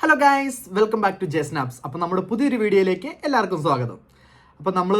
Hello guys, welcome back to Jesnaps. അപ്പോൾ നമ്മുടെ പുതിയൊരു വീഡിയോയിലേക്ക് എല്ലാവർക്കും സ്വാഗതം. അപ്പോൾ നമ്മൾ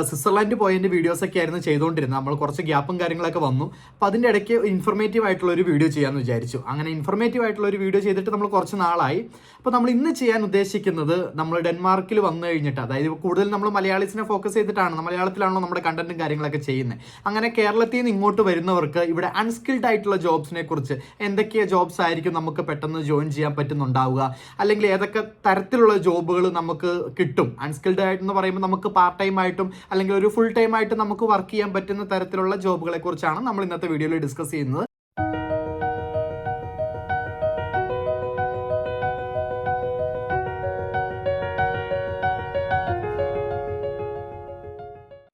സ്വിറ്റ്സർലാൻഡ് പോയതിൻ്റെ വീഡിയോസൊക്കെ ആയിരുന്നു ചെയ്തുകൊണ്ടിരുന്നത്. നമ്മൾ കുറച്ച് ഗ്യാപ്പും കാര്യങ്ങളൊക്കെ വന്നു. അപ്പോൾ അതിൻ്റെ ഇടയ്ക്ക് ഇൻഫർമേറ്റീവ് ആയിട്ടുള്ള ഒരു വീഡിയോ ചെയ്യാമെന്ന് വിചാരിച്ചു. അങ്ങനെ ഇൻഫർമേറ്റീവ് ആയിട്ടുള്ള ഒരു വീഡിയോ ചെയ്തിട്ട് നമ്മൾ കുറച്ച് നാളായി. അപ്പോൾ നമ്മൾ ഇന്ന് ചെയ്യാൻ ഉദ്ദേശിക്കുന്നത്, നമ്മൾ ഡെൻമാർക്കിൽ വന്നു കഴിഞ്ഞിട്ട്, അതായത് കൂടുതൽ നമ്മൾ മലയാളീസിനെ ഫോക്കസ് ചെയ്തിട്ടാണ്, മലയാളത്തിലാണല്ലോ നമ്മുടെ കണ്ടന്റും കാര്യങ്ങളൊക്കെ ചെയ്യുന്നത്. അങ്ങനെ കേരളത്തിൽ നിന്ന് ഇങ്ങോട്ട് വരുന്നവർക്ക് ഇവിടെ അൺസ്കിൽഡ് ആയിട്ടുള്ള ജോബ്സിനെ കുറിച്ച്, എന്തൊക്കെ ജോബ്സ് ആയിരിക്കും നമുക്ക് പെട്ടെന്ന് ജോയിൻ ചെയ്യാൻ പറ്റുന്നുണ്ടാവുക, അല്ലെങ്കിൽ ഏതൊക്കെ തരത്തിലുള്ള ജോബുകൾ നമുക്ക് കിട്ടും. അൺസ്കിൽഡ് ആയിട്ടെന്ന് പറയുമ്പോൾ നമുക്ക് പാർട്ട് ടൈം ആയിട്ടും അല്ലെങ്കിൽ ഒരു ഫുൾ ടൈം ആയിട്ടും നമുക്ക് വർക്ക് ചെയ്യാൻ പറ്റുന്ന തരത്തിലുള്ള ജോബുകളെ കുറിച്ചാണ് നമ്മൾ ഇന്നത്തെ വീഡിയോയിൽ ഡിസ്കസ് ചെയ്യുന്നത്.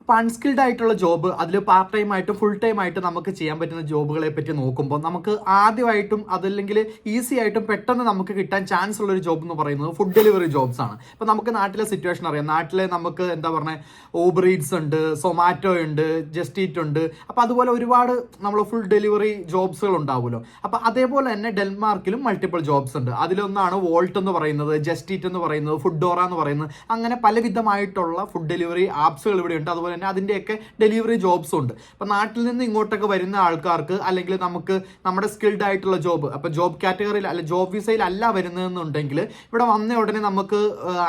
അപ്പോൾ അൺസ്കിൽഡ് ആയിട്ടുള്ള ജോബ്, അതിൽ പാർട്ട് ടൈം ആയിട്ടും ഫുൾ ടൈം ആയിട്ടും നമുക്ക് ചെയ്യാൻ പറ്റുന്ന ജോബുകളെ പറ്റി നോക്കുമ്പോൾ, നമുക്ക് ആദ്യമായിട്ടും അതല്ലെങ്കിൽ ഈസി ആയിട്ടും പെട്ടെന്ന് നമുക്ക് കിട്ടാൻ ചാൻസ് ഉള്ള ഒരു ജോബ് എന്ന് പറയുന്നത് ഫുഡ് ഡെലിവറി ജോബ്സ് ആണ്. ഇപ്പോൾ നമുക്ക് നാട്ടിലെ സിറ്റുവേഷൻ അറിയാം. നാട്ടിലെ നമുക്ക് എന്താ പറയുക, ഊബർ ഈറ്റ്സ് ഉണ്ട്, സൊമാറ്റോ ഉണ്ട്, ജസ്റ്റ് ഈറ്റ് ഉണ്ട്. അപ്പോൾ അതുപോലെ ഒരുപാട് നമ്മൾ ഫുൾ ഡെലിവറി ജോബ്സുകൾ ഉണ്ടാവുമല്ലോ. അപ്പോൾ അതേപോലെ തന്നെ ഡെൻമാർക്കിലും മൾട്ടിപ്പിൾ ജോബ്സ് ഉണ്ട്. അതിലൊന്നാണ് വോൾട്ട് എന്ന് പറയുന്നത്, ജസ്റ്റ് ഈറ്റ് എന്ന് പറയുന്നത്, ഫുഡോറ എന്ന് പറയുന്നത്. അങ്ങനെ പലവിധമായിട്ടുള്ള ഫുഡ് ഡെലിവറി ആപ്സുകൾ ഇവിടെ ഉണ്ട്. അതുപോലെ അതിൻ്റെയൊക്കെ ഡെലിവറി ജോബ്സും ഉണ്ട്. അപ്പം നാട്ടിൽ നിന്ന് ഇങ്ങോട്ടൊക്കെ വരുന്ന ആൾക്കാർക്ക്, അല്ലെങ്കിൽ നമുക്ക് നമ്മുടെ സ്കിൽഡ് ആയിട്ടുള്ള ജോബ്, അപ്പോൾ ജോബ് കാറ്റഗറിയിൽ അല്ല, ജോബ് വിസയിൽ അല്ല വരുന്നതെന്നുണ്ടെങ്കിൽ ഇവിടെ വന്ന ഉടനെ നമുക്ക്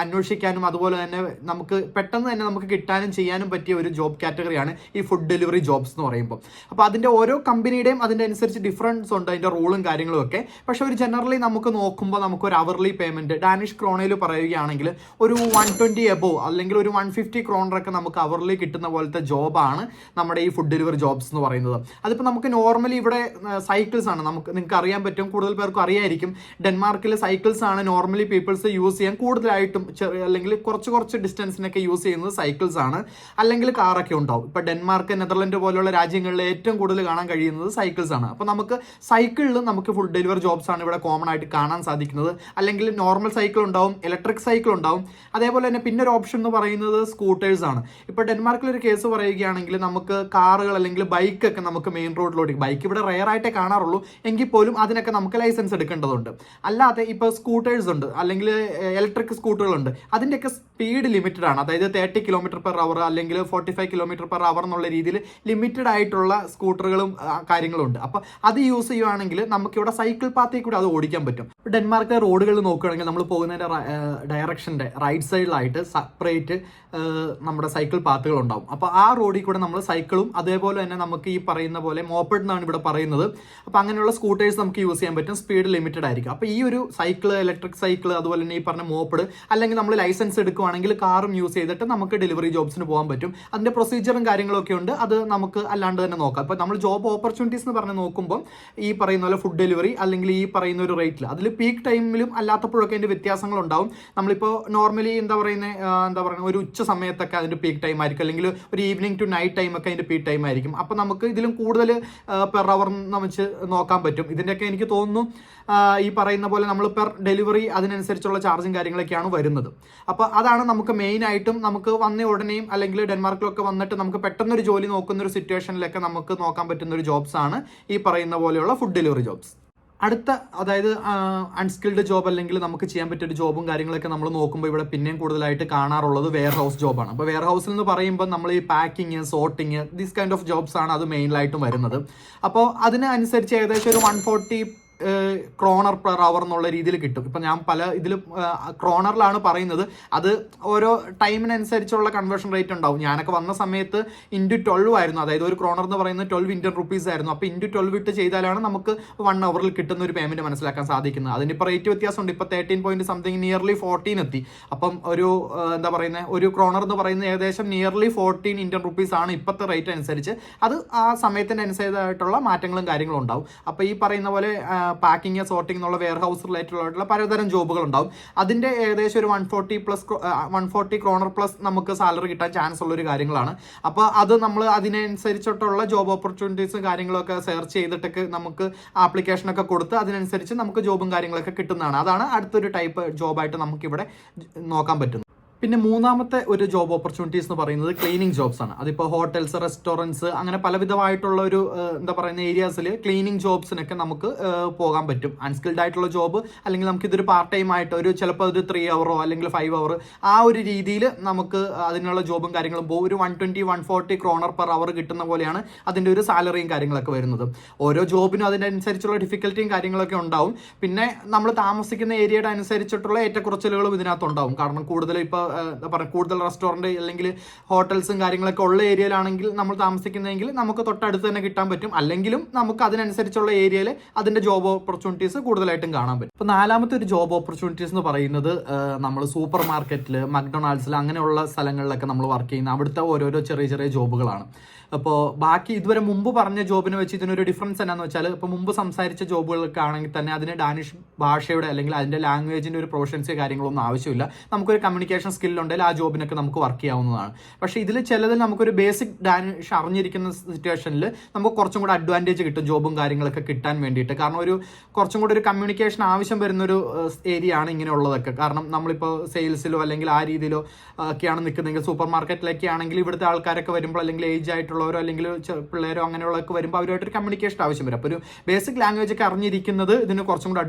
അന്വേഷിക്കാനും അതുപോലെ തന്നെ നമുക്ക് പെട്ടെന്ന് തന്നെ നമുക്ക് കിട്ടാനും ചെയ്യാനും പറ്റിയ ഒരു ജോബ് കാറ്റഗറിയാണ് ഈ ഫുഡ് ഡെലിവറി ജോബ്സ് എന്ന് പറയുമ്പോൾ. അപ്പോൾ അതിൻ്റെ ഓരോ കമ്പനിയുടെയും അതിൻ്റെ അനുസരിച്ച് ഡിഫറൻസ് ഉണ്ട്, അതിൻ്റെ റൂളും കാര്യങ്ങളും ഒക്കെ. പക്ഷേ ഒരു ജനറലി നമുക്ക് നോക്കുമ്പോൾ നമുക്കൊരു അവർലി പേയ്മെൻറ്റ് ഡാനിഷ് ക്രോണയിൽ പറയുകയാണെങ്കിൽ ഒരു 120 എബോവ് അല്ലെങ്കിൽ ഒരു 150 ക്രോണറൊക്കെ നമുക്ക് അവർലി കിട്ടുന്ന പോലത്തെ ജോബാണ് നമ്മുടെ ഈ ഫുഡ് ഡെലിവറി ജോബ്സ് എന്ന് പറയുന്നത്. അതിപ്പോൾ നമുക്ക് നോർമലി ഇവിടെ സൈക്കിൾസ് ആണ്, നിങ്ങൾക്ക് അറിയാൻ പറ്റും, കൂടുതൽ പേർക്കും അറിയായിരിക്കും. ഡെൻമാർക്കിൽ സൈക്കിൾസ് ആണ് നോർമലി പീപ്പിൾസ് യൂസ് ചെയ്യാൻ കൂടുതലായിട്ടും, അല്ലെങ്കിൽ കുറച്ച് ഡിസ്റ്റൻസിനൊക്കെ യൂസ് ചെയ്യുന്നത് സൈക്കിൾസ് ആണ്, അല്ലെങ്കിൽ കാറൊക്കെ ഉണ്ടാവും. ഇപ്പോൾ ഡെൻമാർക്ക്, നെതർലൻഡ് പോലുള്ള രാജ്യങ്ങളിൽ ഏറ്റവും കൂടുതൽ കാണാൻ കഴിയുന്നത് സൈക്കിൾസ് ആണ്. അപ്പോൾ നമുക്ക് സൈക്കിളിൽ നമുക്ക് ഫുഡ് ഡെലിവറി ജോബ്സ് ആണ് ഇവിടെ കോമൺ ആയിട്ട് കാണാൻ സാധിക്കുന്നത്. അല്ലെങ്കിൽ നോർമൽ സൈക്കിൾ ഉണ്ടാവും, ഇലക്ട്രിക് സൈക്കിൾ ഉണ്ടാവും. അതേപോലെ തന്നെ പിന്നെ ഒരു ഓപ്ഷൻ എന്ന് പറയുന്നത് സ്കൂട്ടേഴ്സ് ആണ്. ഇപ്പോൾ ഡെൻമാർക്കിൽ ഒരു കേസ് പറയുകയാണെങ്കിൽ, നമുക്ക് കാറുകൾ അല്ലെങ്കിൽ ബൈക്കൊക്കെ നമുക്ക് മെയിൻ റോഡിലോട്ട്, ബൈക്ക് ഇവിടെ റെയർ ആയിട്ടേ കാണാറുള്ളൂ, എങ്കിൽ പോലും അതിനൊക്കെ നമുക്ക് ലൈസൻസ് എടുക്കേണ്ടതുണ്ട്. അല്ലാതെ ഇപ്പോൾ സ്കൂട്ടേഴ്സ് ഉണ്ട്, അല്ലെങ്കിൽ ഇലക്ട്രിക് സ്കൂട്ടറുകളുണ്ട്. അതിൻ്റെയൊക്കെ സ്പീഡ് ലിമിറ്റഡ് ആണ്. അതായത് 30 km/h അല്ലെങ്കിൽ 45 km/h എന്നുള്ള രീതിയിൽ ലിമിറ്റഡ് ആയിട്ടുള്ള സ്കൂട്ടറുകളും കാര്യങ്ങളും ഉണ്ട്. അപ്പോൾ അത് യൂസ് ചെയ്യുവാണെങ്കിൽ നമുക്കിവിടെ സൈക്കിൾ പാത്തിൽ കൂടി അത് ഓടിക്കാൻ പറ്റും. ഡെൻമാർക്ക് റോഡുകൾ നോക്കുകയാണെങ്കിൽ, നമ്മൾ പോകുന്നതിൻ്റെ ഡയറക്ഷൻ്റെ റൈറ്റ് സൈഡിലായിട്ട് സെപ്പറേറ്റ് നമ്മുടെ സൈക്കിൾ പാത്തുകൾ ഉണ്ടാവും. അപ്പോൾ ആ റോഡിൽ കൂടെ നമ്മൾ സൈക്കിളും അതേപോലെ തന്നെ നമുക്ക് ഈ പറയുന്ന പോലെ മോപ്പഡ് എന്നാണ് ഇവിടെ പറയുന്നത്. അപ്പോൾ അങ്ങനെയുള്ള സ്കൂട്ടേഴ്സ് നമുക്ക് യൂസ് ചെയ്യാൻ പറ്റും. സ്പീഡ് ലിമിറ്റഡ് ആയിരിക്കും. അപ്പോൾ ഈ ഒരു സൈക്കിൾ, ഇലക്ട്രിക് സൈക്കിൾ, അതുപോലെ തന്നെ ഈ പറഞ്ഞ മോപ്പഡ്, അല്ലെങ്കിൽ നമ്മൾ ലൈസൻസ് എടുക്കുവാണെങ്കിൽ കാറും യൂസ് ചെയ്തിട്ട് നമുക്ക് ഡെലിവറി ജോബ്സിന് പോകാൻ പറ്റും. അതിൻ്റെ പ്രൊസീജിയറും കാര്യങ്ങളൊക്കെ ഉണ്ട്. അത് നമുക്ക് അല്ലാണ്ട് തന്നെ നോക്കാം. അപ്പോൾ നമ്മൾ ജോബ് ഓപ്പർച്യൂണിറ്റീസ് എന്ന് പറഞ്ഞ് നോക്കുമ്പോൾ ഈ പറയുന്ന പോലെ ഫുഡ് ഡെലിവറി അല്ലെങ്കിൽ ഈ പറയുന്ന ഒരു റേറ്റിൽ, അതിൽ പീക്ക് ടൈമിലും അല്ലാത്തപ്പോഴൊക്കെ അതിൻ്റെ വ്യത്യാസങ്ങളുണ്ടാവും. നമ്മളിപ്പോൾ നോർമലി എന്താ പറയുക ഒരു ഉച്ച സമയത്തൊക്കെ അതിൻ്റെ പീക്ക് ടൈം ആയിരിക്കും, അല്ലെങ്കിൽ ഒരു ഈവനിങ് ടു നൈറ്റ് ടൈം ഒക്കെ അതിൻ്റെ പീക്ക് ടൈം ആയിരിക്കും. അപ്പോൾ നമുക്ക് ഇതിലും കൂടുതൽ പെർ അവർ നമുക്ക് നോക്കാൻ പറ്റും. ഇതിൻ്റെയൊക്കെ എനിക്ക് തോന്നുന്നു ഈ പറയുന്ന പോലെ നമ്മൾ പെർ ഡെലിവറി അതിനനുസരിച്ചുള്ള ചാർജും കാര്യങ്ങളൊക്കെയാണ് വരുന്നത്. അപ്പോൾ അതാണ് നമുക്ക് മെയിനായിട്ടും നമുക്ക് വന്ന ഉടനെയും അല്ലെങ്കിൽ ഡെൻമാർക്കിലൊക്കെ വന്നിട്ട് നമുക്ക് പെട്ടെന്നൊരു ജോലി നോക്കുന്ന ഒരു സിറ്റുവേഷനിലൊക്കെ നമുക്ക് നോക്കാൻ പറ്റുന്ന ഒരു ജോബ്സാണ് ഈ പറയുന്ന പോലെയുള്ള ഫുഡ് ഡെലിവറി ജോബ്സ്. അടുത്ത, അതായത് അൺസ്കിൽഡ് ജോബ് അല്ലെങ്കിൽ നമുക്ക് ചെയ്യാൻ പറ്റിയ ഒരു ജോബും കാര്യങ്ങളൊക്കെ നമ്മൾ നോക്കുമ്പോൾ ഇവിടെ പിന്നെയും കൂടുതലായിട്ട് കാണാറുള്ളത് വെയർ ഹൗസ് ജോബാണ്. അപ്പോൾ വെയർ ഹൗസിൽ എന്ന് പറയുമ്പോൾ നമ്മൾ ഈ packing, sorting, this kind of jobs ആണ് അത് മെയിനായിട്ടും വരുന്നത്. അപ്പോൾ അതിനനുസരിച്ച് ഏകദേശം ഒരു 140 ക്രോണർ പെർ അവർ എന്നുള്ള രീതിയിൽ കിട്ടും. ഇപ്പം ഞാൻ പല ഇതിൽ ക്രോണറിലാണ് പറയുന്നത്. അത് ഓരോ ടൈമിനനുസരിച്ചുള്ള കൺവേർഷൻ റേറ്റ് ഉണ്ടാവും. ഞാനൊക്കെ വന്ന സമയത്ത് × 12 ആയിരുന്നു. അതായത് ഒരു ക്രോണർ എന്ന് പറയുന്നത് 12 ഇന്ത്യൻ റുപ്പീസ് ആയിരുന്നു. അപ്പോൾ × 12 ചെയ്താലാണ് നമുക്ക് 1 അവറിൽ കിട്ടുന്ന ഒരു പേയ്മെൻറ്റ് മനസ്സിലാക്കാൻ സാധിക്കുന്നത്. അതിനിപ്പോൾ റേറ്റ് വ്യത്യാസമുണ്ട്. ഇപ്പോൾ 13 നിയർലി 14 എത്തി. അപ്പം ഒരു എന്താ പറയുന്നത്, ഒരു ക്രോണർ എന്ന് പറയുന്നത് ഏകദേശം നിയർലി 14 ഇന്ത്യൻ റുപ്പീസ് ആണ് ഇപ്പോഴത്തെ റേറ്റ് അനുസരിച്ച്. അത് ആ സമയത്തിനനുസരിച്ചായിട്ടുള്ള മാറ്റങ്ങളും കാര്യങ്ങളും ഉണ്ടാവും. അപ്പോൾ ഈ പറയുന്ന പോലെ പാക്കിങ്, സോർട്ടിംഗ് എന്നുള്ള വെയർ ഹൗസ് റിലേറ്റഡ് ആയിട്ടുള്ള പലതരം ജോബുകൾ ഉണ്ടാവും. അതിൻ്റെ ഏകദേശം ഒരു 140 ക്രോണർ പ്ലസ് നമുക്ക് സാലറി കിട്ടാൻ ചാൻസ് ഉള്ളൊരു കാര്യങ്ങളാണ്. അപ്പോൾ അത് നമ്മൾ അതിനനുസരിച്ചിട്ടുള്ള ജോബ് ഓപ്പർച്യൂണിറ്റീസും കാര്യങ്ങളൊക്കെ സെർച്ച് ചെയ്തിട്ടൊക്കെ നമുക്ക് ആപ്ലിക്കേഷനൊക്കെ കൊടുത്ത് അതിനനുസരിച്ച് നമുക്ക് ജോബും കാര്യങ്ങളൊക്കെ കിട്ടുന്നതാണ്. അതാണ് അടുത്തൊരു ടൈപ്പ് ജോബായിട്ട് നമുക്കിവിടെ നോക്കാൻ പറ്റുന്നത്. പിന്നെ മൂന്നാമത്തെ ഒരു ജോബ് ഓപ്പർച്യൂണിറ്റീസ് എന്ന് പറയുന്നത് ക്ലീനിങ് ജോബ്സ് ആണ്. അതിപ്പോൾ ഹോട്ടൽസ്, റെസ്റ്റോറൻറ്റ്സ്, അങ്ങനെ പലവിധമായിട്ടുള്ള ഒരു എന്താ പറയുന്ന ഏരിയാസിൽ ക്ലീനിങ് ജോബ്സിനൊക്കെ നമുക്ക് പോകാൻ പറ്റും. അൺസ്കിൽഡ് ആയിട്ടുള്ള ജോബ്, അല്ലെങ്കിൽ നമുക്ക് ഇതൊരു പാർട്ട് ടൈം ആയിട്ട് ഒരു ചിലപ്പോൾ ഒരു 3 hour അല്ലെങ്കിൽ 5 hour ആ ഒരു രീതിയിൽ നമുക്ക് അതിനുള്ള ജോബും കാര്യങ്ങളും പോകും. ഒരു 120-140 kroner per hour കിട്ടുന്ന പോലെയാണ് അതിൻ്റെ ഒരു സാലറിയും കാര്യങ്ങളൊക്കെ വരുന്നത്. ഓരോ ജോബിനും അതിനനുസരിച്ചുള്ള ഡിഫിക്കൽറ്റിയും കാര്യങ്ങളൊക്കെ ഉണ്ടാവും. പിന്നെ നമ്മൾ താമസിക്കുന്ന ഏരിയയുടെ അനുസരിച്ചിട്ടുള്ള ഏറ്റക്കുറച്ചിലുകളും ഇതിനകത്തുണ്ടാവും. കാരണം കൂടുതൽ ഇപ്പോൾ എന്താ പറയുക, കൂടുതൽ റെസ്റ്റോറൻറ്റ് അല്ലെങ്കിൽ ഹോട്ടൽസും കാര്യങ്ങളൊക്കെ ഉള്ള ഏരിയയിലാണെങ്കിൽ നമ്മൾ താമസിക്കുന്നതെങ്കിൽ നമുക്ക് തൊട്ടടുത്ത് തന്നെ കിട്ടാൻ പറ്റും. അല്ലെങ്കിലും നമുക്ക് അതിനനുസരിച്ചുള്ള ഏരിയയിൽ അതിൻ്റെ ജോബ് ഓപ്പർച്യൂണിറ്റീസ് കൂടുതലായിട്ടും കാണാൻ പറ്റും. അപ്പോൾ നാലാമത്തെ ഒരു ജോബ് ഓപ്പർച്യൂണിറ്റീസ് എന്ന് പറയുന്നത് നമ്മൾ സൂപ്പർ മാർക്കറ്റിൽ, മക്ഡൊണാൾഡ്സിൽ അങ്ങനെയുള്ള സ്ഥലങ്ങളിലൊക്കെ നമ്മൾ വർക്ക് ചെയ്യുന്ന അവിടുത്തെ ഓരോരോ ചെറിയ ചെറിയ ജോബുകളാണ്. അപ്പോൾ ബാക്കി ഇതുവരെ മുമ്പ് പറഞ്ഞ ജോബിനെ വെച്ച് ഇതിനൊരു ഡിഫറൻസ് എന്നാന്ന് വെച്ചാൽ, ഇപ്പോൾ മുമ്പ് സംസാരിച്ച ജോബുകളൊക്കെ ആണെങ്കിൽ തന്നെ അതിന് ഡാനിഷ് ഭാഷയുടെ അല്ലെങ്കിൽ അതിൻ്റെ ലാംഗ്വേജിൻ്റെ ഒരു പ്രൊഫഷൻസി കാര്യങ്ങളൊന്നും ആവശ്യമില്ല. നമുക്കൊരു കമ്മ്യൂണിക്കേഷൻ സ്കില്ലുണ്ടെങ്കിൽ ആ ജോബിനൊക്കെ നമുക്ക് വർക്ക് ചെയ്യാവുന്നതാണ്. പക്ഷേ ഇതിൽ ചിലതിൽ നമുക്കൊരു ബേസിക് ഡാനിഷ് അറിഞ്ഞിരിക്കുന്ന സിറ്റുവേഷനിൽ നമുക്ക് കുറച്ചും കൂടെ അഡ്വാൻറ്റേജ് കിട്ടും ജോബും കാര്യങ്ങളൊക്കെ കിട്ടാൻ വേണ്ടിയിട്ട്. കാരണം ഒരു കുറച്ചും കൂടെ ഒരു കമ്മ്യൂണിക്കേഷൻ ആവശ്യം വരുന്നൊരു ഏരിയ ആണ് ഇങ്ങനെയുള്ളതൊക്കെ. കാരണം നമ്മളിപ്പോൾ സെയിൽസിലോ അല്ലെങ്കിൽ ആ രീതിയിലോ ഒക്കെയാണ് നിൽക്കുന്നതെങ്കിൽ, സൂപ്പർ മാർക്കറ്റിലൊക്കെ ആണെങ്കിൽ ഇവിടുത്തെ ആൾക്കാരൊക്കെ വരുമ്പോൾ, അല്ലെങ്കിൽ ഏജ് ആയിട്ടുള്ളവരോ അല്ലെങ്കിൽ പിള്ളേരോ അങ്ങനെയുള്ളതൊക്കെ വരുമ്പോൾ അവരുമായിട്ടൊരു കമ്മ്യൂണിക്കേഷൻ ആവശ്യം വരും. അപ്പോൾ ഒരു ബേസിക് ലാംഗ്വേജ് ഒക്കെ അറിഞ്ഞിരിക്കുന്നത് ഇതിന് കുറച്ചും കൂടെ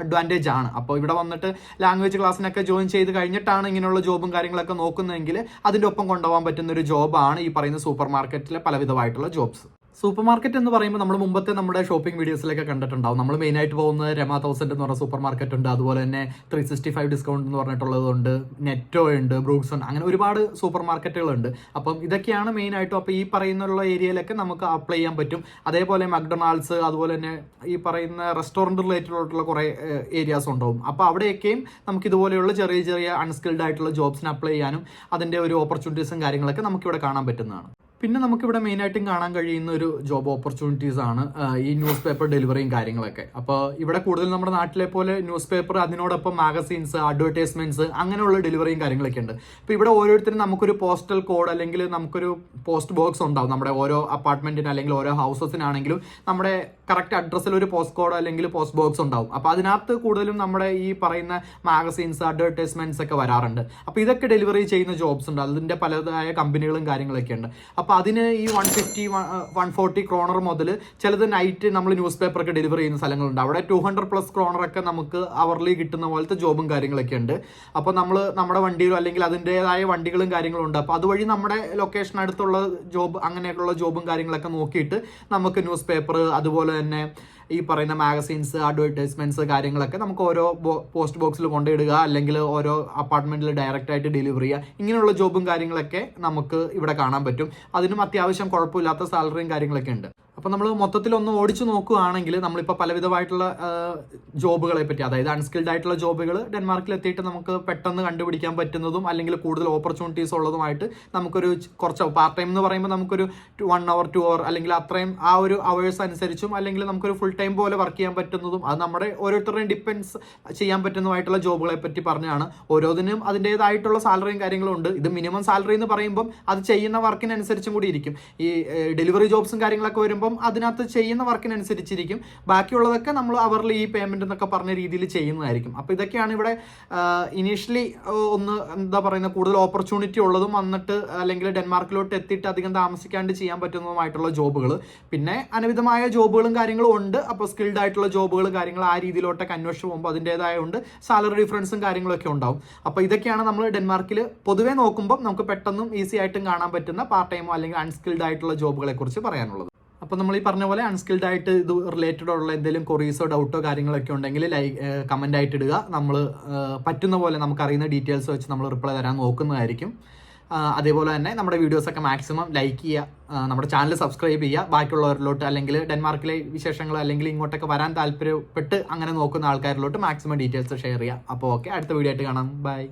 അഡ്വാൻറ്റേജ് ആണ്. അപ്പോൾ ഇവിടെ വന്നിട്ട് ലാംഗ്വേജ് ക്ലാസ്സിനൊക്കെ ജോയിൻ ചെയ്ത് കഴിഞ്ഞിട്ടാണ് ഇങ്ങനെയുള്ള ജോബും കാര്യങ്ങളൊക്കെ നോക്കുന്നതെങ്കിൽ അതിൻ്റെ ഒപ്പം കൊണ്ടുപോകാൻ പറ്റുന്ന ഒരു ജോബാണ് ഈ പറയുന്ന സൂപ്പർ മാർക്കറ്റിലെ പലവിധമായിട്ടുള്ള ജോബ്സ്. സൂപ്പർ മാർക്കറ്റ് എന്ന് പറയുമ്പോൾ നമ്മൾ മുമ്പത്തെ നമ്മുടെ ഷോപ്പിംഗ് വീഡിയോസിലൊക്കെ കണ്ടിട്ടുണ്ടാവും. നമ്മൾ മെയിനായിട്ട് പോകുന്നത് രമ 1000 എന്ന് പറഞ്ഞ സൂപ്പർ മാർക്കറ്റ് ഉണ്ട്, അതുപോലെ തന്നെ 365 ഡിസ്കൗണ്ട് എന്ന് പറഞ്ഞിട്ടുള്ളതുണ്ട്, നെറ്റോ ഉണ്ട്, ബ്രൂക്സ് ഉണ്ട്, അങ്ങനെ ഒരുപാട് സൂപ്പർ മാർക്കറ്റുകളുണ്ട്. അപ്പം ഇതൊക്കെയാണ് മെയിനായിട്ടും. അപ്പോൾ ഈ പറയുന്നുള്ള ഏരിയയിലൊക്കെ നമുക്ക് അപ്ലൈ ചെയ്യാൻ പറ്റും. അതേപോലെ മക്ഡൊണാൾഡ്സ്, അതുപോലെ തന്നെ ഈ പറയുന്ന റെസ്റ്റോറൻറ്റ് റിലേറ്റഡ് ആയിട്ടുള്ള കുറേ ഏരിയാസ് ഉണ്ടാവും. അപ്പോൾ അവിടെയൊക്കെയും നമുക്ക് ഇതുപോലെയുള്ള ചെറിയ ചെറിയ അൺസ്കിൽഡ് ആയിട്ടുള്ള ജോബ്സിന് അപ്ലൈ ചെയ്യാനും അതിൻ്റെ ഒരു ഓപ്പർച്യൂണിറ്റീസും കാര്യങ്ങളൊക്കെ നമുക്കിവിടെ കാണാൻ പറ്റുന്നതാണ്. പിന്നെ നമുക്കിവിടെ മെയിനായിട്ടും കാണാൻ കഴിയുന്ന ഒരു ജോബ് ഓപ്പർച്യൂണിറ്റീസ് ആണ് ഈ ന്യൂസ് പേപ്പർ ഡെലിവറിയും കാര്യങ്ങളൊക്കെ. അപ്പോൾ ഇവിടെ കൂടുതൽ നമ്മുടെ നാട്ടിലെ പോലെ ന്യൂസ് പേപ്പർ, അതിനോടൊപ്പം മാഗസീൻസ്, അഡ്വർടൈസ്മെന്റ്സ് അങ്ങനെയുള്ള ഡെലിവറിയും കാര്യങ്ങളൊക്കെ ഉണ്ട്. അപ്പോൾ ഇവിടെ ഓരോരുത്തരും നമുക്കൊരു പോസ്റ്റൽ കോഡ് അല്ലെങ്കിൽ നമുക്കൊരു പോസ്റ്റ് ബോക്സ് ഉണ്ടാവും. നമ്മുടെ ഓരോ അപ്പാർട്ട്മെന്റിന് അല്ലെങ്കിൽ ഓരോ ഹൗസസിനാണെങ്കിലും നമ്മുടെ കറക്റ്റ് അഡ്രസ്സിൽ ഒരു പോസ്റ്റ് കോഡ് അല്ലെങ്കിൽ പോസ്റ്റ് ബോക്സ് ഉണ്ടാവും. അപ്പോൾ അതിനകത്ത് കൂടുതലും നമ്മുടെ ഈ പറയുന്ന മാഗസീൻസ്, അഡ്വർടൈസ്മെന്റ്സ് ഒക്കെ വരാറുണ്ട്. അപ്പോൾ ഇതൊക്കെ ഡെലിവറി ചെയ്യുന്ന ജോബ്സ് ഉണ്ട്. അതിൻ്റെ പലതായ കമ്പനികളും കാര്യങ്ങളൊക്കെ ഉണ്ട്. അപ്പോൾ അതിന് ഈ 150-140 kroner മുതൽ ചിലത് നൈറ്റ് നമ്മൾ ന്യൂസ് പേപ്പർ ഒക്കെ ഡെലിവറി ചെയ്യുന്ന സ്ഥലങ്ങളുണ്ട്. അവിടെ 200+ kroner ഒക്കെ നമുക്ക് അവർലി കിട്ടുന്ന പോലത്തെ ജോബും കാര്യങ്ങളൊക്കെ ഉണ്ട്. അപ്പോൾ നമ്മൾ നമ്മുടെ വണ്ടിയിലോ അല്ലെങ്കിൽ അതിൻ്റെതായ വണ്ടികളും കാര്യങ്ങളും ഉണ്ട്. അപ്പോൾ അതുവഴി നമ്മുടെ ലൊക്കേഷൻ അടുത്തുള്ള ജോബ്, അങ്ങനെയൊക്കെയുള്ള ജോബും കാര്യങ്ങളൊക്കെ നോക്കിയിട്ട് നമുക്ക് ന്യൂസ് പേപ്പർ, അതുപോലെ തന്നെ ഈ പറയുന്ന മാഗസീൻസ്, അഡ്വർടൈസ്മെന്റ്സ് കാര്യങ്ങളൊക്കെ നമുക്ക് ഓരോ പോസ്റ്റ് ബോക്സിൽ കൊണ്ടിടുക, അല്ലെങ്കിൽ ഓരോ അപ്പാർട്ട്മെന്റിൽ ഡയറക്റ്റ് ആയിട്ട് ഡെലിവറി ചെയ്യുക. ഇങ്ങനെയുള്ള ജോബും കാര്യങ്ങളൊക്കെ നമുക്ക് ഇവിടെ കാണാൻ പറ്റും. അതിനും അത്യാവശ്യം കുഴപ്പമില്ലാത്ത സാലറിയും കാര്യങ്ങളൊക്കെ ഉണ്ട്. അപ്പോൾ നമ്മൾ മൊത്തത്തിലൊന്ന് ഓടിച്ചു നോക്കുകയാണെങ്കിൽ നമ്മളിപ്പോൾ പലവിധമായിട്ടുള്ള ജോബുകളെ പറ്റി, അതായത് അൺസ്കിൽഡ് ആയിട്ടുള്ള ജോബുകൾ ഡെൻമാർക്കിൽ എത്തിയിട്ട് നമുക്ക് പെട്ടെന്ന് കണ്ടുപിടിക്കാൻ പറ്റുന്നതും അല്ലെങ്കിൽ കൂടുതൽ ഓപ്പർച്യൂണിറ്റീസ് ഉള്ളതുമായിട്ട് നമുക്കൊരു കുറച്ച് പാർട്ട് ടൈം എന്ന് പറയുമ്പോൾ നമുക്കൊരു 1 hour 2 hour അല്ലെങ്കിൽ അത്രയും ആ ഒരു അവേഴ്സ് അനുസരിച്ചും, അല്ലെങ്കിൽ നമുക്കൊരു ഫുൾ ടൈം പോലെ വർക്ക് ചെയ്യാൻ പറ്റുന്നതും, അത് നമ്മുടെ ഓരോരുത്തരുടെയും ഡിപ്പെൻഡ്സ് ചെയ്യാൻ പറ്റുന്നതുമായിട്ടുള്ള ജോബുകളെ പറ്റി പറഞ്ഞാണ്. ഓരോന്നിനും അതിൻ്റേതായിട്ടുള്ള സാലറിയും കാര്യങ്ങളും ഉണ്ട്. ഇത് മിനിമം സാലറി എന്ന് പറയുമ്പം അത് ചെയ്യുന്ന വർക്കിനനുസരിച്ചും കൂടി ഇരിക്കും. ഈ ഡെലിവറി ജോബ്സും കാര്യങ്ങളൊക്കെ വരുമ്പോൾ അതിനകത്ത് ചെയ്യുന്ന വർക്കിനനുസരിച്ചിരിക്കും. ബാക്കിയുള്ളതൊക്കെ നമ്മൾ അവരിൽ ഈ പേയ്മെന്റ് എന്നൊക്കെ പറഞ്ഞ രീതിയിൽ ചെയ്യുന്നതായിരിക്കും. അപ്പോൾ ഇതൊക്കെയാണ് ഇവിടെ ഇനീഷ്യലി ഒന്ന് എന്താ പറയുന്നത് കൂടുതൽ ഓപ്പർച്യൂണിറ്റി ഉള്ളതും, വന്നിട്ട് അല്ലെങ്കിൽ ഡെൻമാർക്കിലോട്ട് എത്തിയിട്ട് അധികം താമസിക്കാണ്ട് ചെയ്യാൻ പറ്റുന്നതുമായിട്ടുള്ള ജോബുകൾ. പിന്നെ അനവിധമായ ജോബുകളും കാര്യങ്ങളും ഉണ്ട്. അപ്പോൾ സ്കിൽഡ് ആയിട്ടുള്ള ജോബുകൾ കാര്യങ്ങൾ ആ രീതിയിലോട്ടൊക്കെ അന്വേഷിച്ച് പോകുമ്പോൾ അതിൻ്റെതായ ഉണ്ട് സാലറി ഡിഫറൻസും കാര്യങ്ങളൊക്കെ ഉണ്ടാവും. അപ്പോൾ ഇതൊക്കെയാണ് നമ്മൾ ഡെൻമാർക്കിൽ പൊതുവേ നോക്കുമ്പോൾ നമുക്ക് പെട്ടെന്നും ഈസി ആയിട്ടും കാണാൻ പറ്റുന്ന പാർട്ട് ടൈമോ അല്ലെങ്കിൽ അൺസ്കിൽഡ് ആയിട്ടുള്ള ജോബുകളെ കുറിച്ച് പറയാനുള്ളത്. അപ്പോൾ നമ്മൾ ഈ പറഞ്ഞ പോലെ അൺസ്കിൽഡ് ആയിട്ട് ഇത് റിലേറ്റഡ് ഉള്ള എന്തെങ്കിലും ക്വറീസോ ഡൗട്ടോ കാര്യങ്ങളൊക്കെ ഉണ്ടെങ്കിൽ കമൻ്റ് ആയിട്ട് ഇടുക. നമ്മൾ പറ്റുന്ന പോലെ നമുക്കറിയുന്ന ഡീറ്റെയിൽസ് വെച്ച് നമ്മൾ റിപ്ലൈ തരാൻ നോക്കുന്നതായിരിക്കും. അതേപോലെ തന്നെ നമ്മുടെ വീഡിയോസൊക്കെ മാക്സിമം ലൈക്ക് ചെയ്യുക, നമ്മുടെ ചാനൽ സബ്സ്ക്രൈബ് ചെയ്യുക. ബാക്കിയുള്ളവരിലോട്ട് അല്ലെങ്കിൽ ഡെൻമാർക്കിലെ വിശേഷങ്ങൾ അല്ലെങ്കിൽ ഇങ്ങോട്ടൊക്കെ വരാൻ താല്പര്യപ്പെട്ട് അങ്ങനെ നോക്കുന്ന ആൾക്കാരിലോട്ട് മാക്സിമം ഡീറ്റെയിൽസ് ഷെയർ ചെയ്യുക. അപ്പോൾ ഓക്കെ, അടുത്ത വീഡിയോ ആയിട്ട് കാണാം. ബൈ.